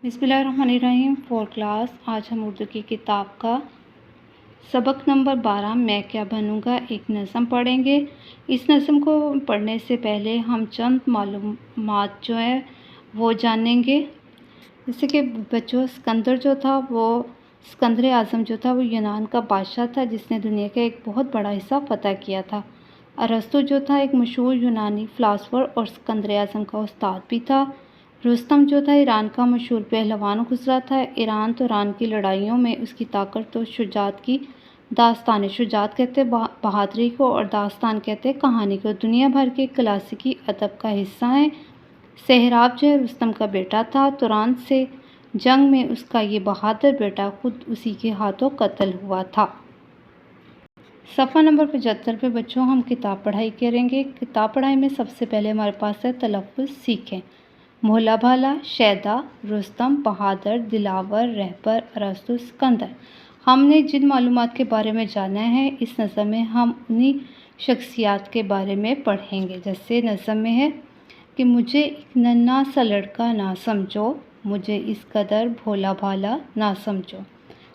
बिस्मिल्लाहिर्रहमानिर्रहीम। 4 क्लास। आज हम उर्दू की किताब का सबक नंबर 12 मैं क्या बनूँगा एक नज़म पढ़ेंगे। इस नज़म को पढ़ने से पहले हम चंद मालूमात जो है वो जानेंगे। जैसे कि बच्चों, सिकंदर जो था वो सिकंदर आज़म जो था वो यूनान का बादशाह था जिसने दुनिया का एक बहुत बड़ा हिस्सा फ़तह किया था। अरस्तु जो था एक मशहूर यूनानी फ़िलासफ़र और सिकंदर आज़म का उस्ताद भी था। रुस्तम जो था ईरान का मशहूर पहलवान गुजरा था। ईरान तो ईरान की लड़ाइयों में उसकी ताकत और शुजात की दास्तान, शुजात कहते बहादुरी को और दास्तान कहते कहानी को, दुनिया भर के क्लासिकी अदब का हिस्सा है। सहराब जो है रुस्तम का बेटा था। तुरान से जंग में उसका ये बहादुर बेटा खुद उसी के हाथों कत्ल हुआ था। सफ़ा नंबर 75 पे बच्चों हम किताब पढ़ाई करेंगे। किताब पढ़ाई में सबसे पहले हमारे पास है तलफ़्फ़ुज़ सीखें। भोला भाला, शैदा, रुस्तम, बहादुर, दिलावर, रहबर, अरस्तु, सिकंदर। हमने जिन मालूमात के बारे में जाना है इस नज़म में हम उन्हीं शख्सियात के बारे में पढ़ेंगे। जैसे नज़म में है कि मुझे एक नन्हा सा लड़का ना समझो, मुझे इस कदर भोला भाला ना समझो,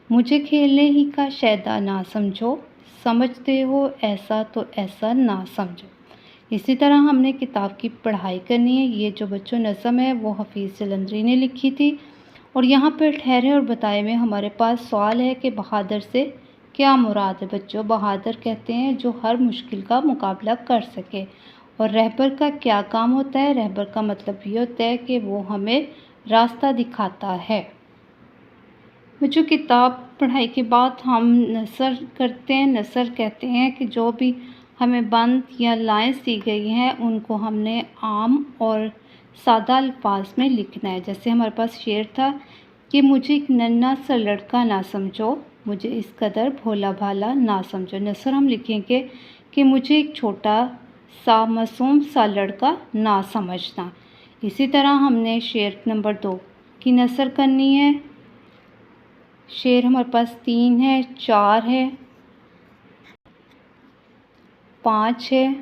मुझे खेलने ही का शैदा ना समझो, समझते हो ऐसा तो ऐसा ना समझो। इसी तरह हमने किताब की पढ़ाई करनी है। ये जो बच्चों नज़म है वो हफ़ीज़ जलंधरी ने लिखी थी। और यहाँ पर ठहरे और बताए में हमारे पास सवाल है कि बहादुर से क्या मुराद है। बच्चों, बहादुर कहते हैं जो हर मुश्किल का मुकाबला कर सके। और रहबर का क्या काम होता है। रहबर का मतलब ये होता है कि वो हमें रास्ता दिखाता है। बच्चों, किताब पढ़ाई के बाद हम नसर करते हैं। नसर कहते हैं कि जो भी हमें बंद या लाइन्स दी गई हैं उनको हमने आम और सादा अल्फाज में लिखना है। जैसे हमारे पास शेर था कि मुझे एक नन्हा सा लड़का ना समझो, मुझे इस कदर भोला भाला ना समझो। नसर हम लिखेंगे कि मुझे एक छोटा सा मासूम सा लड़का ना समझना। इसी तरह हमने शेर नंबर 2 की नसर करनी है। शेर हमारे पास 3 है, 4 है, 5 है,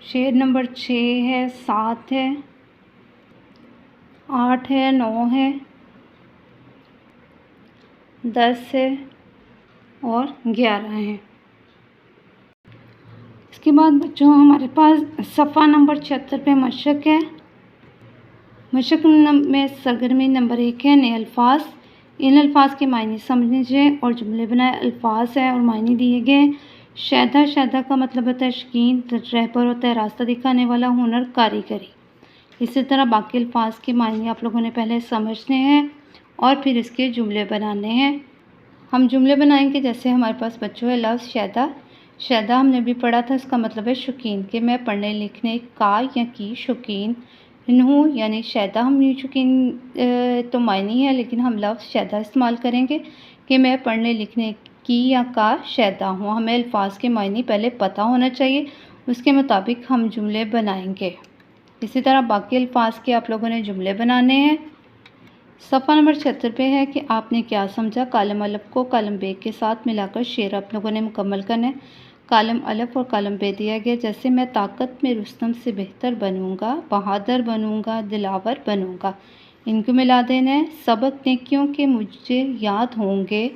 शेर नंबर 6 है, 7 है, 8 है, 9 है, 10 है और 11 है। इसके बाद बच्चों हमारे पास सफ़ा नंबर 76 पे मशक है। मशक में सरगर्मी नंबर 1 है नए अल्फाज। इन अल्फाज के मायने समझिए और जुमले बनाए। अल्फाज है और मायने दिए गए। शैदा, शैदा का मतलब होता है शकीन। रहबर होता है रास्ता दिखाने वाला, हुनर कारीगरी। इसी तरह बाकी अल्फाज के मायने आप लोगों ने पहले समझने हैं और फिर इसके जुमले बनाने हैं। हम जुमले बनाएंगे। जैसे हमारे पास बच्चों है लफ्ज़ शैदा। शैदा हमने भी पढ़ा था, इसका मतलब है शौकीन, कि मैं पढ़ने लिखने का या की शौकीन हूँ, यानी शैदा हम ये शौकीन तो मायने है, लेकिन हम लफ्ज़ शैदा इस्तेमाल करेंगे कि मैं पढ़ने लिखने की या का शैदा हूँ। हमें अल्फाज के मायने पहले पता होना चाहिए, उसके मुताबिक हम जुमले बनाएंगे। इसी तरह बाकी अल्फाज के आप लोगों ने जुमले बनाने हैं। सफ़ा नंबर 76 पे है कि आपने क्या समझा। कालम अलफ को कालम बे के साथ मिलाकर शेर आप लोगों ने मुकम्मल करना है। कालम अलफ और कालम बे दिया गया। जैसे मैं ताकत में रुस्तम से बेहतर बनूंगा, बहादुर बनूंगा, दिलावर बनूंगा, इनको मिला देना है। सबक नेकियों के मुझे याद होंगे,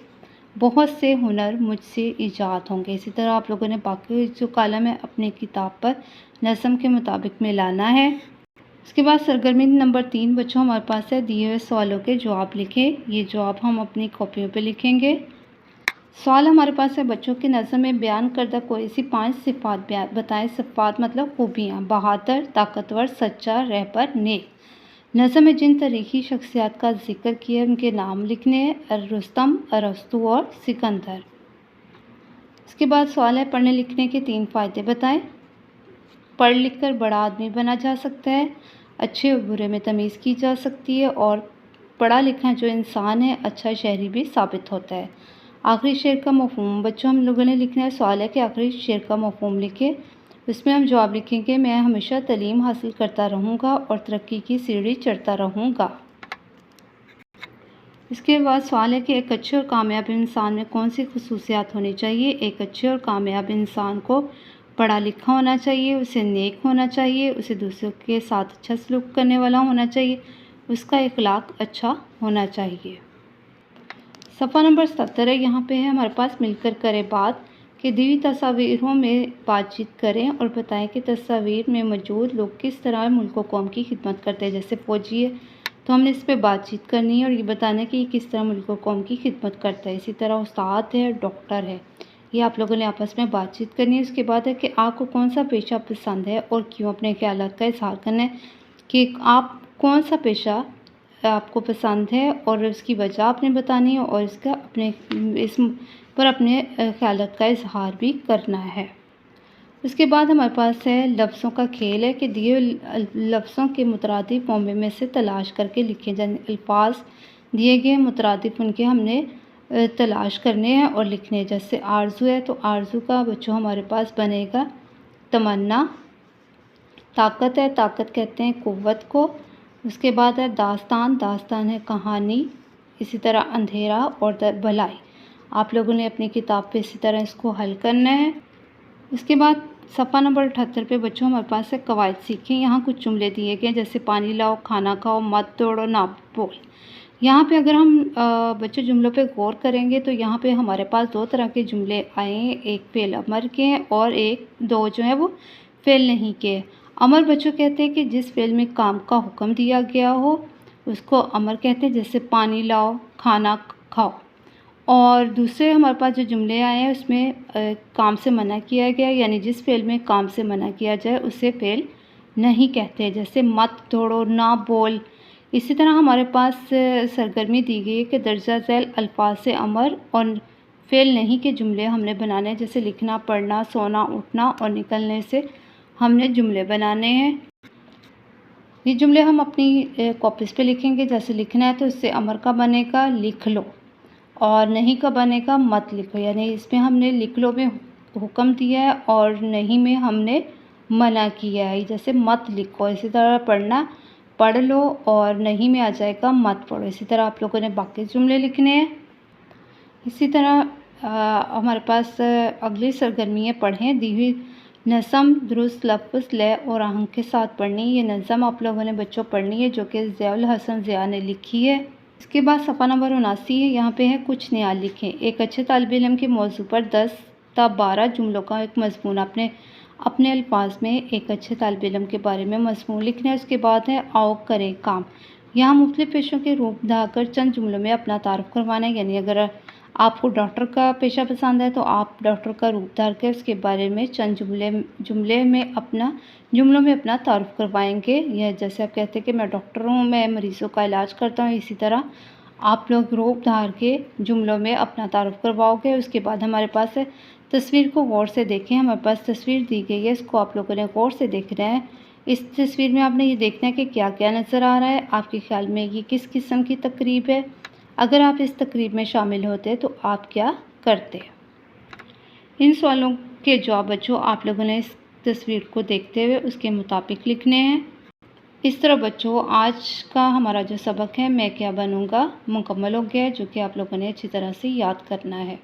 बहुत से हुनर मुझसे ईजाद होंगे। इसी तरह आप लोगों ने बाकी जो कालम है अपनी किताब पर नज़म के मुताबिक मिलाना है। इसके बाद सरगर्मी नंबर 3 बच्चों हमारे पास है दिए हुए सवालों के जवाब लिखें। ये जवाब हम अपनी कॉपियों पे लिखेंगे। सवाल हमारे पास है बच्चों की नज़म में बयान करदा कोई सी 5 सिफ़ात बताएं। सिफ़ात मतलब खूबियाँ। बहादुर, ताकतवर, सच्चा, रहबर, नेक। नज़म में जिन तारीख़ी शख्सियात का जिक्र किया है उनके नाम लिखने हैं। रुस्तम, अरस्तु और सिकंदर। इसके बाद सवाल है पढ़ने लिखने के 3 फ़ायदे बताएं। पढ़ लिख कर बड़ा आदमी बना जा सकता है, अच्छे और बुरे में तमीज़ की जा सकती है और पढ़ा लिखा जो इंसान है अच्छा शहरी भी साबित होता है। आखिरी शेर का मफ़हूम बच्चों हम लोगों ने लिखना है। सवाल है कि आखिरी शेर का मफ़हूम लिखे। उसमें हम जवाब लिखेंगे मैं हमेशा तालीम हासिल करता रहूँगा और तरक्की की सीढ़ी चढ़ता रहूँगा। इसके बाद सवाल है कि एक अच्छे और कामयाब इंसान में कौन सी खसूसियात होनी चाहिए। एक अच्छे और कामयाब इंसान को पढ़ा लिखा होना चाहिए, उसे नेक होना चाहिए, उसे दूसरों के साथ अच्छा सलूक करने वाला होना चाहिए, उसका अखलाक अच्छा होना चाहिए। सफ़ा नंबर 70 है, यहाँ पे है हमारे पास मिलकर करें बात कि दी हुई तस्वीरों में बातचीत करें और बताएं कि तस्वीर में मौजूद लोग किस तरह मुल्क व कौम की खिदमत करते हैं। जैसे फ़ौजी है तो हमने इस पर बातचीत करनी है और ये बताना है कि ये किस तरह मुल्क व कौम की खिदमत करता है। इसी तरह उस्ताद है, डॉक्टर है, ये आप लोगों ने आपस में बातचीत करनी है। उसके बाद है कि आपको कौन सा पेशा पसंद है और क्यों, अपने ख्यालात का इजहार करना है कि आप कौन सा पेशा आपको पसंद है और उसकी वजह आपने बतानी है और इसका अपने इस पर अपने ख्यालात का इजहार भी करना है। उसके बाद हमारे पास है लफ्ज़ों का खेल है कि दिए लफ्ज़ों के मुतरादिफ मोमे में से तलाश करके लिखे जाने अल्फाज दिए गए मुतरादिफ उनके हमने तलाश करने हैं और लिखने हैं। जैसे आरज़ू है तो आरज़ू का बच्चों हमारे पास बनेगा तमन्ना। ताकत है, ताकत कहते हैं क़ुव्वत को। उसके बाद है दास्तान, दास्तान है कहानी। इसी तरह अंधेरा और भलाई। आप लोगों ने अपनी किताब पे इसी तरह इसको हल करना है। उसके बाद सफ़ा नंबर 78 पे बच्चों हमारे पास है कवायद सीखें। यहाँ कुछ जुमले दिए गए जैसे पानी लाओ, खाना खाओ, मत दौड़ो, ना बोल। यहाँ पे अगर हम बच्चों जुमलों पे गौर करेंगे तो यहाँ पे हमारे पास दो तरह के जुमले आए हैं, एक फ़ेल अमर के हैं और दो जो है वो फ़ेल नहीं के। अमर बच्चों कहते हैं कि जिस फ़ेल में काम का हुक्म दिया गया हो उसको अमर कहते हैं, जैसे पानी लाओ, खाना खाओ। और दूसरे हमारे पास जो जुमले आए हैं उसमें काम से मना किया गया, यानी जिस फ़ेल में काम से मना किया जाए उसे फ़ेल नहीं कहते, जैसे मत दौड़ो, ना बोल। इसी तरह हमारे पास सरगर्मी दी गई है कि दर्जा झैल अल्फाज से अमर और फ़ेल नहीं के जुमले हमने बनाने हैं। जैसे लिखना, पढ़ना, सोना, उठना और निकलने से हमने जुमले बनाने हैं। ये जुमले हम अपनी कॉपीज़ पे लिखेंगे। जैसे लिखना है तो इससे अमर का बनेगा लिख लो और नहीं का बनेगा मत लिखो, यानी इसमें हमने लिख लो में हुक्म दिया है और नहीं में हमने मना किया है। जैसे मत लिखो। इसी तरह पढ़ना, पढ़ लो और नहीं में आ जाएगा मत पढ़ो। इसी तरह आप लोगों ने बाकी जुमले लिखने हैं। इसी तरह हमारे पास अगली सरगर्मी है पढ़ें। दी हुई नज़म दुरुस्त लफ्ज़, लय और आहंग के साथ पढ़नी। ये नज़म आप लोगों ने बच्चों पढ़नी है जो कि ज़ियाउल हसन ज़िया ने लिखी है। इसके बाद सफ़ा नंबर 79 है, यहाँ पे है कुछ नया लिखें। एक अच्छे तालिब इल्म के मौजू पर 10 या 12 जुमलों का एक मज़मून अपने अल्फाज में एक अच्छे तालिब इल्म के बारे में मज़मून लिखना है। उसके बाद है आओ करें काम। यहाँ मुख्तलिफ़ पेशों के रूप धाकर चंद जुमलों में अपना तारुफ करवाना है, यानी अगर आपको डॉक्टर का पेशा पसंद है तो आप डॉक्टर का रूप धार कर उसके बारे में चंद जुमलों में अपना तारुफ करवाएंगे। यह जैसे आप कहते हैं कि मैं डॉक्टर हूँ, मैं मरीज़ों का इलाज करता हूँ, इसी तरह आप लोग रूप धार के जुमलों में अपना तारुफ करवाओगे। उसके बाद हमारे पास है तस्वीर को गौर से देखें। हमारे पास तस्वीर दी गई है, इसको आप लोगों ने गौर से देखना है। इस तस्वीर में आपने ये देखना है कि क्या क्या नज़र आ रहा है। आपके ख्याल में ये किस किस्म की तकरीब है? अगर आप इस तकरीब में शामिल होते तो आप क्या करते? इन सवालों के जवाब बच्चों आप लोगों ने इस तस्वीर को देखते हुए उसके मुताबिक लिखने हैं। इस तरह बच्चों आज का हमारा जो सबक है मैं क्या बनूँगा मुकम्मल हो गया है, जो कि आप लोगों ने अच्छी तरह से याद करना है।